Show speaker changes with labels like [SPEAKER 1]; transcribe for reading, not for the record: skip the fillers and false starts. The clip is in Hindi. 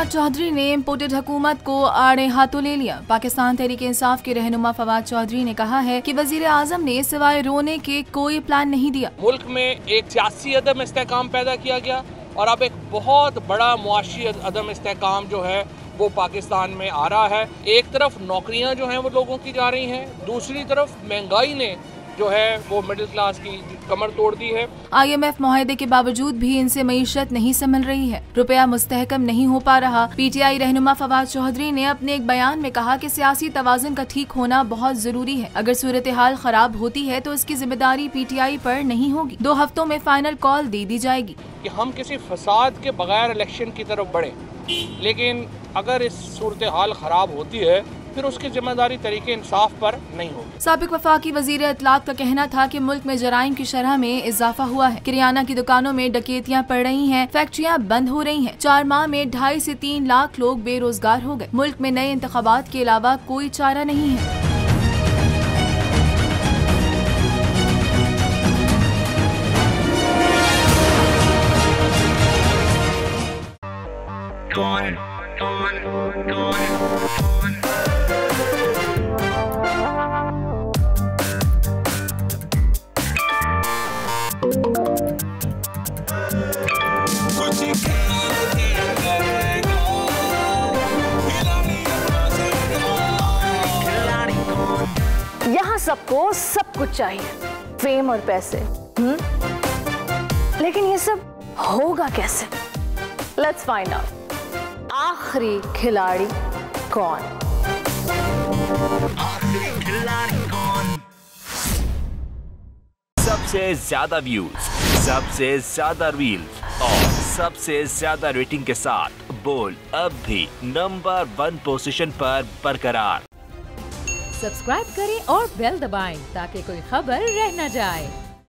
[SPEAKER 1] फवाद चौधरी ने इम्पोर्टेड हुकूमत को आड़े हाथों ले लिया। पाकिस्तान तहरीक इंसाफ के रहनुमा फवाद चौधरी ने कहा है कि वजीर आजम ने सिवाय रोने के कोई प्लान नहीं दिया।
[SPEAKER 2] मुल्क में एक सियासी अदम इस्तेहकाम पैदा किया गया और अब एक बहुत बड़ा मुआशी अदम इस्तेहकाम जो है वो पाकिस्तान में आ रहा है। एक तरफ नौकरियां जो हैं वो लोगों की जा रही हैं, दूसरी तरफ महंगाई ने जो है वो मिडिल क्लास की कमर तोड़ दी है।
[SPEAKER 1] IMF मुआहदे के बावजूद भी इनसे मईशत नहीं संभल रही है, रुपया मुस्तहकम नहीं हो पा रहा। PTI रहनुमा फवाद चौधरी ने अपने एक बयान में कहा कि सियासी तवाज़ुन का ठीक होना बहुत जरूरी है। अगर सूरत हाल खराब होती है तो इसकी जिम्मेदारी PTI पर नहीं होगी। 2 हफ्तों में फाइनल कॉल दे दी जाएगी
[SPEAKER 2] कि हम किसी फसाद के बगैर इलेक्शन की तरफ बढ़े, लेकिन अगर इस सूरत हाल खराब होती है फिर उसकी जिम्मेदारी तरीके इंसाफ पर नहीं होगी।
[SPEAKER 1] साबिक वफाकी वजीर इत्तलात का कहना था कि मुल्क में जराइम की शरह में इजाफा हुआ है। किराना की दुकानों में डकैतियां पड़ रही हैं, फैक्ट्रियां बंद हो रही हैं। 4 माह में 2.5 से 3 लाख लोग बेरोजगार हो गए। मुल्क में नए इंतखाबात के अलावा कोई चारा नहीं है।
[SPEAKER 3] यहाँ सबको सब कुछ चाहिए, फेम और पैसे। लेकिन ये सब होगा कैसे? Let's find out. आखिरी खिलाड़ी कौन?
[SPEAKER 4] सबसे ज्यादा व्यूज, सबसे ज्यादा रील्स और सबसे ज्यादा रेटिंग के साथ बोल अब भी नंबर 1 पोजीशन पर बरकरार।
[SPEAKER 5] सब्सक्राइब करें और बेल दबाएं ताकि कोई खबर रह न जाए।